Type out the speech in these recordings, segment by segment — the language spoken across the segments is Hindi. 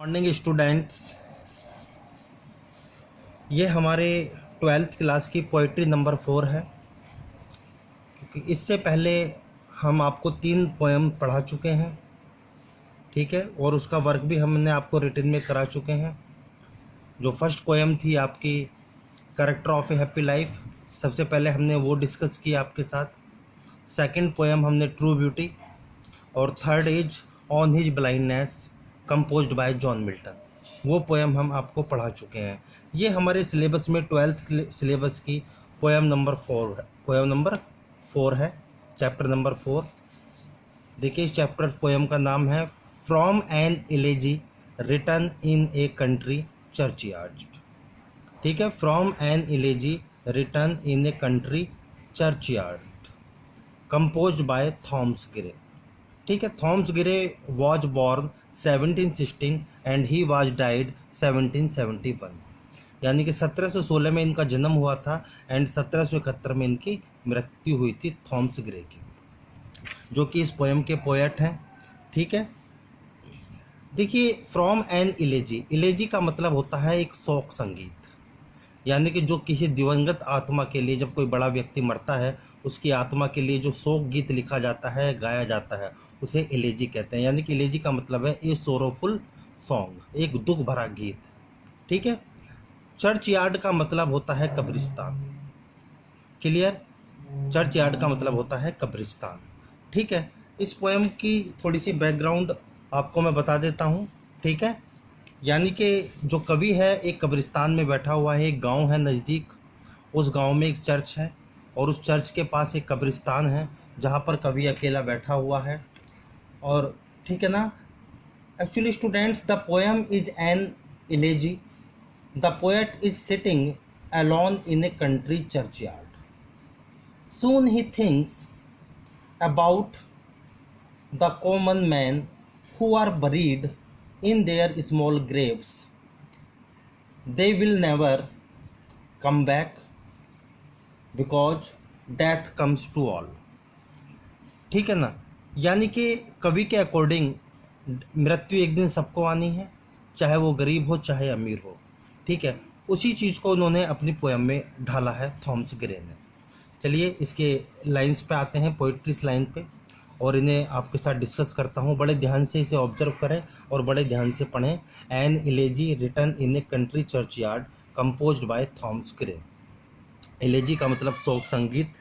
मॉर्निंग स्टूडेंट्स, ये हमारे 12th क्लास की पोइट्री नंबर 4 है। क्योंकि इससे पहले हम आपको 3 पोएम पढ़ा चुके हैं, ठीक है, और उसका वर्क भी हमने आपको रिटन में करा चुके हैं। जो फर्स्ट पोएम थी आपकी character of A happy life, सबसे पहले हमने वो डिस्कस किया आपके साथ। सेकंड पोएम हमने ट्रू ब्यूटी, और third is on his blindness composed bye John Milton. वो पोएम हम आपको पढ़ा चुके हैं। ये हमारे सिलेबस में 12th सिलेबस की पोएम नंबर 4 है। पोएम नंबर 4 है, चैप्टर नंबर 4। देखिए, इस चैप्टर पोएम का नाम है from an elegy written in a country churchyard. ठीक है, from an elegy written in a country churchyard composed by Thomas Gray. ठीक है, Thomas Gray was born 1716 and he was died 1771। यानी कि 1716 में इनका जन्म हुआ था एंड 1771 में इनकी मृत्यु हुई थी थॉमस ग्रे की, जो कि इस पोएम के पोएट हैं। ठीक है, देखिए, फ्रॉम एन इलेजी, इलेजी का मतलब होता है एक शोक संगीत। यानी कि जो किसी दिवंगत आत्मा के लिए, जब कोई बड़ा व्यक्ति मरता है, उसकी आत्मा के लिए जो शोक गीत लिखा जाता है, गाया जाता है, उसे एलेजी कहते हैं। यानी कि एलेजी का मतलब है ए सोरोफुल सॉन्ग, एक दुख भरा गीत। ठीक है, चर्च यार्ड का मतलब होता है कब्रिस्तान। क्लियर, चर्च यार्ड का मतलब होता है कब्रिस्तान। ठीक है, इस पोएम की थोड़ी सी बैकग्राउंड आपको मैं बता देता हूँ। ठीक है, यानी कि जो कवि है एक कब्रिस्तान में बैठा हुआ है, एक गांव है नज़दीक, उस गांव में एक चर्च है और उस चर्च के पास एक कब्रिस्तान है जहां पर कवि अकेला बैठा हुआ है। और ठीक है ना, actually students, the poem is an इलेजी। The poet is sitting alone in a country churchyard. Soon he thinks about the common men who are buried in their small graves. They will never come back because death comes to all. ठीक है ना, यानी कि कवि के अकॉर्डिंग मृत्यु एक दिन सबको आनी है, चाहे वो गरीब हो चाहे अमीर हो। ठीक है, उसी चीज़ को उन्होंने अपनी पोएम में ढाला है थॉमस ग्रे ने। चलिए इसके लाइंस पे आते हैं, पोइट्री लाइन पे, और इन्हें आपके साथ डिस्कस करता हूँ। बड़े ध्यान से इसे ऑब्जर्व करें और बड़े ध्यान से पढ़ें। An elegy written in a country churchyard composed by Thomas Gray. Elegy का मतलब शोक संगीत।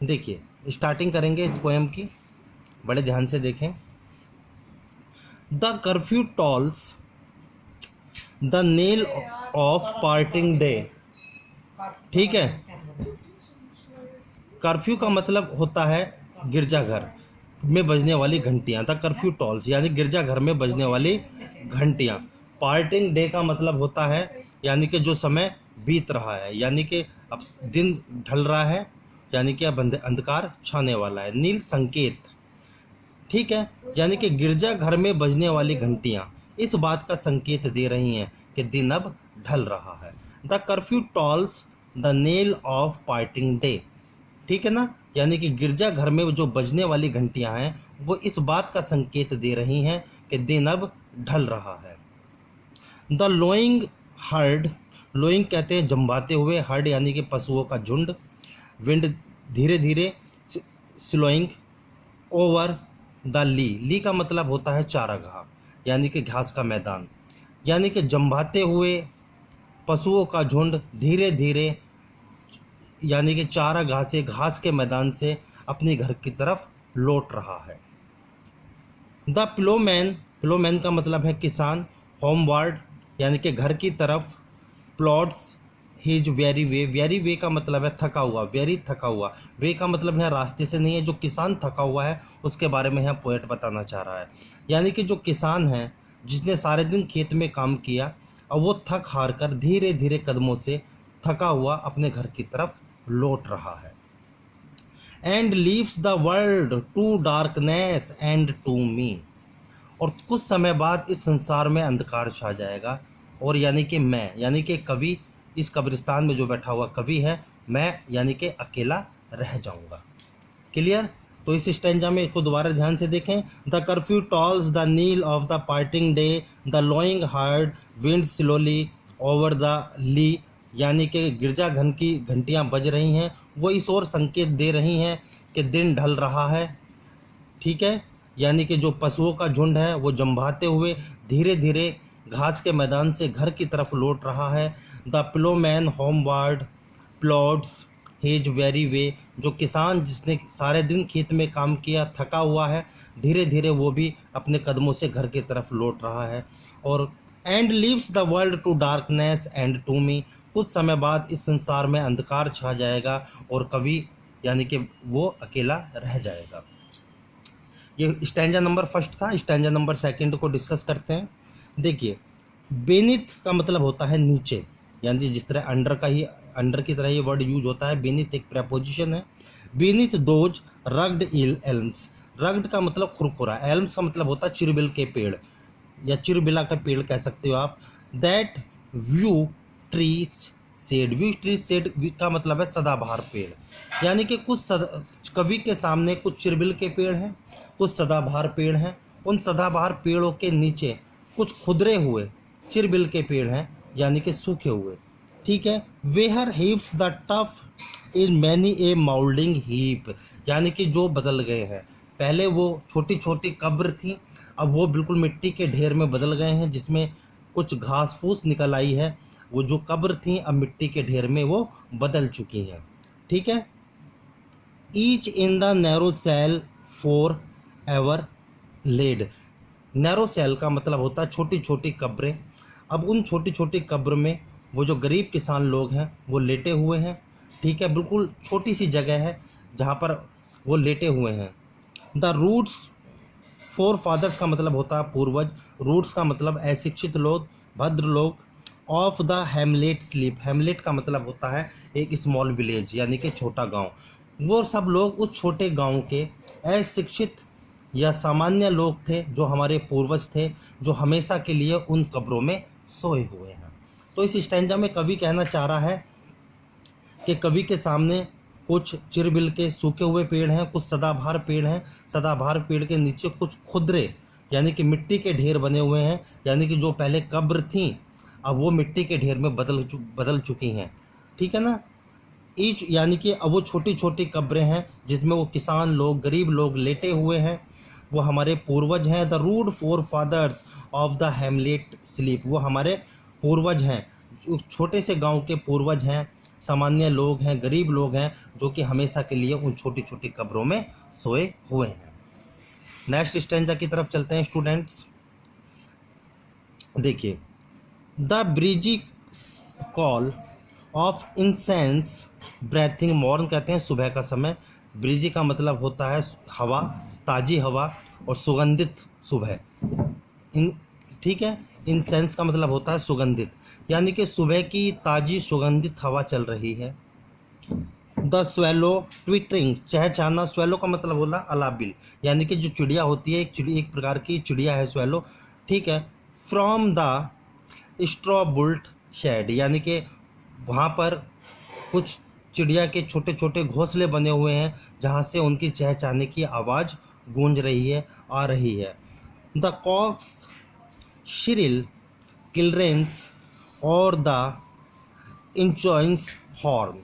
देखिए, स्टार्टिंग करेंगे इस पोएम की, बड़े ध्यान से देखें। The curfew tolls the knell of parting day. ठीक है, कर्फ्यू का मतलब होता है गिरजाघर में बजने वाली घंटियां। द कर्फ्यू टॉल्स यानी गिरजाघर में बजने वाली घंटियां। पार्टिंग डे का मतलब होता है यानी कि जो समय बीत रहा है, यानी कि अब दिन ढल रहा है, यानी कि अब अंधकार छाने वाला है। नील संकेत, ठीक है, यानी कि गिरजाघर में बजने वाली घंटियां इस बात का संकेत दे रही हैं कि दिन अब ढल रहा है। The curfew tolls the knell of parting day. ठीक है ना, यानी कि गिरजाघर में जो बजने वाली घंटियां हैं वो इस बात का संकेत दे रही हैं कि दिन अब ढल रहा है। द लोइंग हर्ड, लोइंग कहते हैं जंबाते हुए, हर्ड यानी कि पशुओं का झुंड। विंड धीरे धीरे स्लोइंग ओवर द ली, ली का मतलब होता है चारागाह यानी कि घास का मैदान। यानी कि जंभाते हुए पशुओं का झुंड धीरे धीरे यानी कि चारागाह से, घास के मैदान से अपने घर की तरफ लौट रहा है। द प्लोमैन, प्लोमैन का मतलब है किसान। होमवर्ड यानी कि घर की तरफ। प्लॉट्स हिज वेरी वे, वेरी वे का मतलब है थका हुआ, वेरी थका हुआ। वे का मतलब है रास्ते से नहीं है, जो किसान थका हुआ है उसके बारे में यहाँ पोएट बताना चाह रहा है। यानी कि जो किसान है जिसने सारे दिन खेत में काम किया, और वो थक हार कर धीरे धीरे कदमों से थका हुआ अपने घर की तरफ लौट रहा है। And leaves the world to darkness and to me, और कुछ समय बाद इस संसार में अंधकार छा जाएगा, और यानी कि मैं, यानी कि कवि, इस कब्रिस्तान में जो बैठा हुआ कवि है, मैं यानी कि अकेला रह जाऊंगा। क्लियर, तो इस स्टेंजा में इसको दोबारा ध्यान से देखें। The curfew tolls the knell of the parting day, the lowing herd wind slowly over the lea, यानी कि गिरजाघर की घंटियां बज रही हैं, वो इस ओर संकेत दे रही हैं कि दिन ढल रहा है। ठीक है, यानी कि जो पशुओं का झुंड है वो जंभाते हुए धीरे धीरे घास के मैदान से घर की तरफ लौट रहा है। The ploughman homeward plods his weary way, जो किसान जिसने सारे दिन खेत में काम किया थका हुआ है, धीरे धीरे वो भी अपने कदमों से घर की तरफ लौट रहा है। और and leaves the world to darkness and to me, कुछ समय बाद इस संसार में अंधकार छा जाएगा और कवि यानी कि वो अकेला रह जाएगा। ये स्टैंजा नंबर फर्स्ट था। स्टैंजा नंबर सेकंड को डिस्कस करते हैं। देखिए, बेनिथ का मतलब होता है नीचे, यानी जिस तरह अंडर की तरह ये वर्ड यूज होता है। बेनिथ एक प्रेपोजिशन है। Beneath those rugged elms, rugged का मतलब खुरखुरा, एल्म्स का मतलब होता है चिरबिल के पेड़ या चिरबिला का पेड़ कह सकते हो आप। That view tree said, view tree said का मतलब है सदाबहार पेड़, यानी कि कवि के सामने कुछ चिरबिल के पेड़ हैं, कुछ सदाबहार पेड़ हैं। उन सदाबहार पेड़ों के नीचे कुछ खुदरे हुए चिरबिल के पेड़ हैं, यानी कि सूखे हुए। ठीक है, where heaves the turf in many a mouldering heap, यानी कि जो बदल गए हैं। पहले वो छोटी छोटी कब्र थी, अब वो बिल्कुल मिट्टी के ढेर में बदल गए हैं, जिसमें कुछ घास फूस निकल आई है। वो जो कब्र थी अब मिट्टी के ढेर में वो बदल चुकी हैं। ठीक है, each in the narrow cell for ever laid, narrow cell का मतलब होता है छोटी छोटी कब्रें। अब उन छोटी छोटी कब्र में वो जो गरीब किसान लोग हैं वो लेटे हुए हैं। ठीक है, बिल्कुल छोटी सी जगह है जहाँ पर वो लेटे हुए हैं। द रूट्स फोर फादर्स का मतलब होता है पूर्वज, रूट्स का मतलब अशिक्षित लोग, भद्र लोग। ऑफ द हेमलेट स्लीप, हेमलेट का मतलब होता है एक स्मॉल विलेज, यानी कि छोटा गांव। वो सब लोग उस छोटे गांव के अशिक्षित या सामान्य लोग थे, जो हमारे पूर्वज थे, जो हमेशा के लिए उन कब्रों में सोए हुए हैं। तो इस स्टैंजा में कवि कहना चाह रहा है कि कवि के सामने कुछ चिरबिल के सूखे हुए पेड़ हैं, कुछ सदाबहार पेड़ हैं, सदाबहार पेड़ के नीचे कुछ खुदरे यानी कि मिट्टी के ढेर बने हुए हैं, यानी कि जो पहले कब्र थी अब वो मिट्टी के ढेर में बदल चुकी हैं। ठीक है ना, ईच यानी कि अब वो छोटी छोटी कब्रें हैं जिसमें वो किसान लोग, गरीब लोग लेटे हुए हैं, वो हमारे पूर्वज हैं। The rude forefathers of the hamlet sleep, वो हमारे पूर्वज हैं, जो छोटे से गांव के पूर्वज हैं, सामान्य लोग हैं, गरीब लोग हैं, जो कि हमेशा के लिए उन छोटी छोटी कब्रों में सोए हुए हैं। नेक्स्ट स्टैंजा की तरफ चलते हैं स्टूडेंट्स। देखिए, the breezy call of incense breathing morn, कहते हैं सुबह का समय। ब्रीजी का मतलब होता है हवा, ताज़ी हवा, और सुगंधित सुबह। ठीक है, इंसेंस का मतलब होता है सुगंधित, यानी कि सुबह की ताज़ी सुगंधित हवा चल रही है। द स्वेलो ट्विटरिंग, चहचहाना, स्वेलो का मतलब होला अलाबिल, यानी कि जो चिड़िया होती है, एक प्रकार की चिड़िया है स्वेलो। ठीक है, फ्रॉम द स्ट्रॉबुल्ट शेड, यानी कि वहाँ पर कुछ चिड़िया के छोटे छोटे घोंसले बने हुए हैं जहाँ से उनकी चहचहाने की आवाज़ गूंज रही है, आ रही है। द कॉक्स शिरिल किलरेंस और द इंचॉइंस हॉर्न,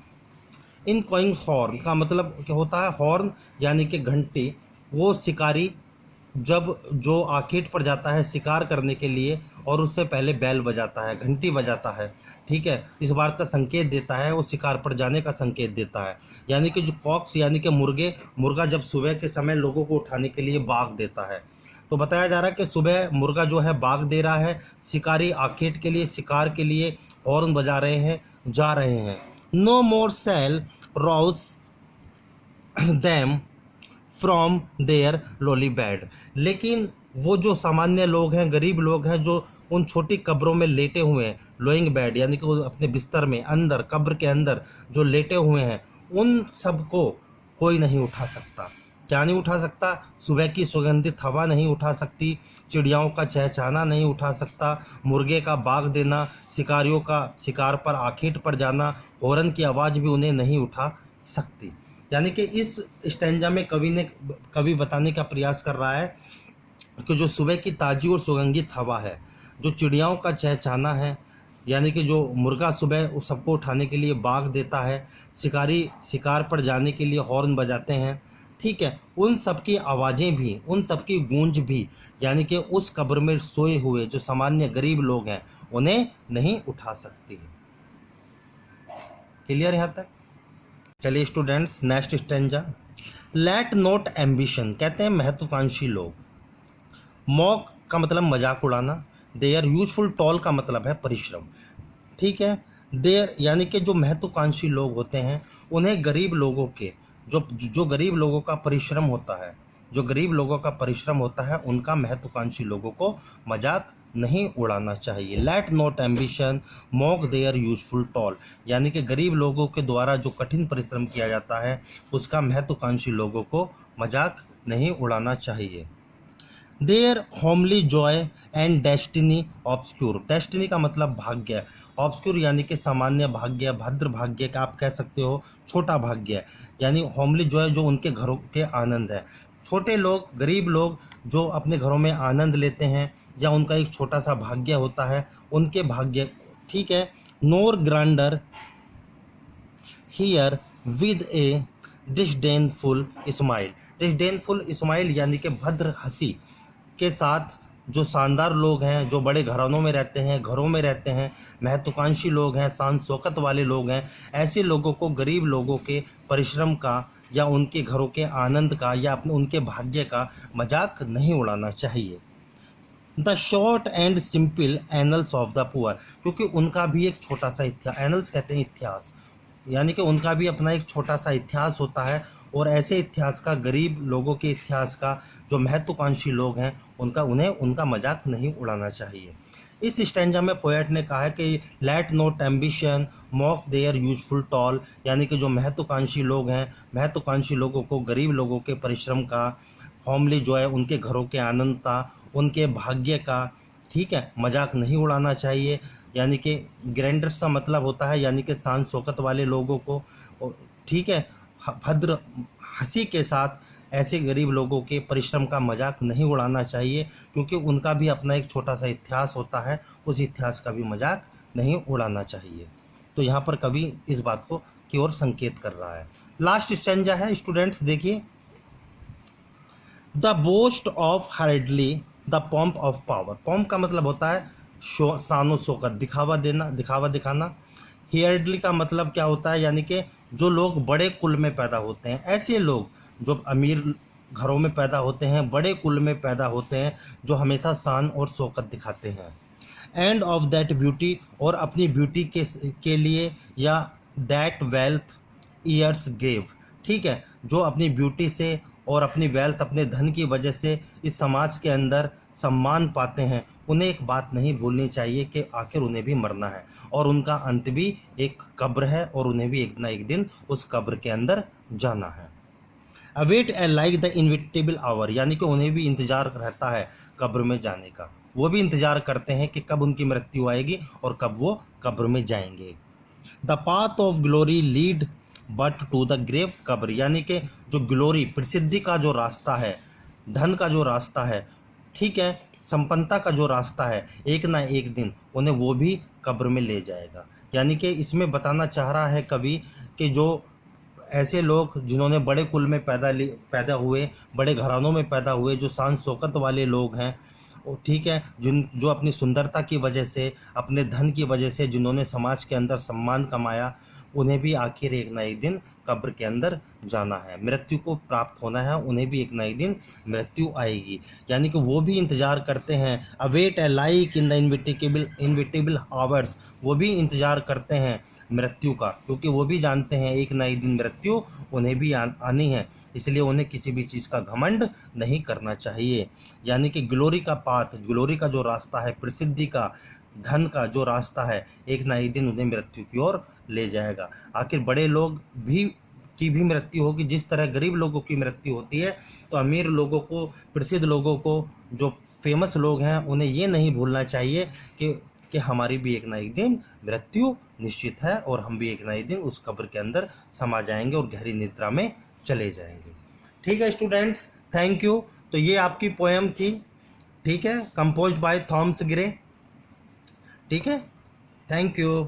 इनकॉइंग हॉर्न का मतलब क्या होता है, हॉर्न यानी कि घंटी। वो शिकारी जब जो आखेट पर जाता है शिकार करने के लिए और उससे पहले बैल बजाता है, घंटी बजाता है। ठीक है, इस बात का संकेत देता है, वो शिकार पर जाने का संकेत देता है। यानी कि जो कॉक्स यानी कि मुर्गा जब सुबह के समय लोगों को उठाने के लिए बाग देता है, तो बताया जा रहा है कि सुबह मुर्गा जो है बाग दे रहा है, शिकारी आखेट के लिए, शिकार के लिए हॉर्न बजा रहे हैं, जा रहे हैं। No more shall rouse them from their lowly bed, लेकिन वो जो सामान्य लोग हैं, गरीब लोग हैं, जो उन छोटी कब्रों में लेटे हुए हैं, लोइंग बेड यानी कि वो अपने बिस्तर में अंदर, कब्र के अंदर जो लेटे हुए हैं, उन सबको कोई नहीं उठा सकता। क्या नहीं उठा सकता? सुबह की सुगंधित हवा नहीं उठा सकती, चिड़ियाओं का चहचहाना नहीं उठा सकता, मुर्गे का बाग देना, शिकारियों का शिकार पर आखेट पर जाना, हॉर्न की आवाज़ भी उन्हें नहीं उठा सकती। यानी कि इस स्टैंजा में कवि बताने का प्रयास कर रहा है कि जो सुबह की ताज़ी और सुगंधित हवा है, जो चिड़ियाओं का चहचहाना है, यानी कि जो मुर्गा सुबह उस सबको उठाने के लिए बाग देता है, शिकारी शिकार पर जाने के लिए हॉर्न बजाते हैं, ठीक है, उन सब की आवाज़ें भी, उन सब की गूंज भी, यानी कि उस कब्र में सोए हुए जो सामान्य गरीब लोग हैं उन्हें नहीं उठा सकती। क्लियर यहाँ तक? चलिए students, next stanza. Let not ambition, कहते हैं महत्वाकांक्षी लोग। मॉक का मतलब मजाक उड़ाना। देयर यूजफुल टॉल का मतलब है परिश्रम, ठीक है। देयर यानी कि जो महत्वाकांक्षी लोग होते हैं उन्हें गरीब लोगों के जो गरीब लोगों का परिश्रम होता है, जो गरीब लोगों का परिश्रम होता है उनका महत्वाकांक्षी लोगों को मजाक नहीं उड़ाना चाहिए। Let not ambition mock their useful toil, यानी कि गरीब लोगों के द्वारा जो कठिन परिश्रम किया जाता है उसका महत्वाकांक्षी लोगों को मजाक नहीं उड़ाना चाहिए। Their homely joy and destiny obscure, destiny का मतलब भाग्य, ऑब्सक्यूर यानी कि सामान्य भाग्य, भद्र भाग्य का आप कह सकते हो, छोटा भाग्य, यानी होमली जॉय जो उनके घरों के आनंद है। छोटे लोग, गरीब लोग जो अपने घरों में आनंद लेते हैं या उनका एक छोटा सा भाग्य होता है, उनके भाग्य, ठीक है। Nor grandeur hear with a disdainful smile, disdainful smile यानी कि भद्र हंसी के साथ जो शानदार लोग हैं, जो बड़े घरानों में रहते हैं, घरों में रहते हैं, महत्वाकांक्षी लोग हैं, शान शौकत वाले लोग हैं, ऐसे लोगों को गरीब लोगों के परिश्रम का या उनके घरों के आनंद का या अपने उनके भाग्य का मजाक नहीं उड़ाना चाहिए। The short and simple annuls of the poor, क्योंकि उनका भी एक छोटा सा इतिहास, एनल्स कहते हैं इतिहास, यानी कि उनका भी अपना एक छोटा सा इतिहास होता है, और ऐसे इतिहास का, गरीब लोगों के इतिहास का जो महत्वाकांक्षी लोग हैं उनका मजाक नहीं उड़ाना चाहिए। इस स्टैंजा में पोएट ने कहा है कि let not ambition mock their useful toil, यानी कि जो महत्वाकांक्षी लोग हैं, महत्वाकांक्षी लोगों को गरीब लोगों के परिश्रम का, होमली जॉय उनके घरों के आनंद का, उनके भाग्य का, ठीक है, मजाक नहीं उड़ाना चाहिए। यानी कि ग्रैंडर सा मतलब होता है यानी कि शान शौकत वाले लोगों को, ठीक है, भद्र हंसी के साथ ऐसे गरीब लोगों के परिश्रम का मजाक नहीं उड़ाना चाहिए, क्योंकि उनका भी अपना एक छोटा सा इतिहास होता है, उस इतिहास का भी मजाक नहीं उड़ाना चाहिए। तो यहाँ पर कवि इस बात को की ओर संकेत कर रहा है। लास्ट स्टैंजा है स्टूडेंट्स, देखिए। The boast of heraldry the pomp of power, pomp का मतलब होता है शानो शौकत, दिखावा देना, दिखावा दिखाना। हियर्डली का मतलब क्या होता है, यानी कि जो लोग बड़े कुल में पैदा होते हैं, ऐसे लोग जो अमीर घरों में पैदा होते हैं, बड़े कुल में पैदा होते हैं, जो हमेशा शान और शौकत दिखाते हैं। एंड ऑफ दैट ब्यूटी, और अपनी ब्यूटी के लिए, या दैट वेल्थ ईयर्स गेव, ठीक है, जो अपनी ब्यूटी से और अपनी वेल्थ, अपने धन की वजह से इस समाज के अंदर सम्मान पाते हैं, उन्हें एक बात नहीं भूलनी चाहिए कि आखिर उन्हें भी मरना है और उनका अंत भी एक कब्र है और उन्हें भी एक ना एक दिन उस कब्र के अंदर जाना है। Await alike the inevitable hour, यानी कि उन्हें भी इंतज़ार रहता है कब्र में जाने का, वो भी इंतज़ार करते हैं कि कब उनकी मृत्यु आएगी और कब वो कब्र में जाएंगे। The path of glory lead but to the grave कब्र, यानी कि जो ग्लोरी, प्रसिद्धि का जो रास्ता है, धन का जो रास्ता है, ठीक है, संपन्नता का जो रास्ता है, एक ना एक दिन उन्हें वो भी कब्र में ले जाएगा। यानी कि इसमें बताना चाह रहा है कवि कि जो ऐसे लोग जिन्होंने बड़े कुल में पैदा हुए, बड़े घरानों में पैदा हुए, जो शान शौकत वाले लोग हैं, ठीक है, जो अपनी सुंदरता की वजह से, अपने धन की वजह से जिन्होंने समाज के अंदर सम्मान कमाया, उन्हें भी आखिर एक ना एक दिन कब्र के अंदर जाना है, मृत्यु को प्राप्त होना है, उन्हें भी एक ना एक दिन मृत्यु आएगी। यानी कि वो भी इंतज़ार करते हैं, await A like in the inevitable hours, वो भी इंतज़ार करते हैं मृत्यु का, क्योंकि वो भी जानते हैं एक ना एक दिन मृत्यु उन्हें भी आनी है, इसलिए उन्हें किसी भी चीज़ का घमंड नहीं करना चाहिए। यानी कि ग्लोरी का पाथ, ग्लोरी का जो रास्ता है, प्रसिद्धि का, धन का जो रास्ता है, एक ना एक दिन उन्हें मृत्यु की ओर ले जाएगा। आखिर बड़े लोग की भी मृत्यु होगी, जिस तरह गरीब लोगों की मृत्यु होती है, तो अमीर लोगों को, प्रसिद्ध लोगों को, जो फेमस लोग हैं, उन्हें ये नहीं भूलना चाहिए कि कि हमारी भी एक ना एक दिन मृत्यु निश्चित है और हम भी एक ना एक दिन उस कब्र के अंदर समा जाएंगे और गहरी निद्रा में चले जाएंगे। ठीक है स्टूडेंट्स, थैंक यू। तो ये आपकी पोएम थी, ठीक है, कंपोज्ड बाय थॉमस ग्रे। ठीक है, थैंक यू।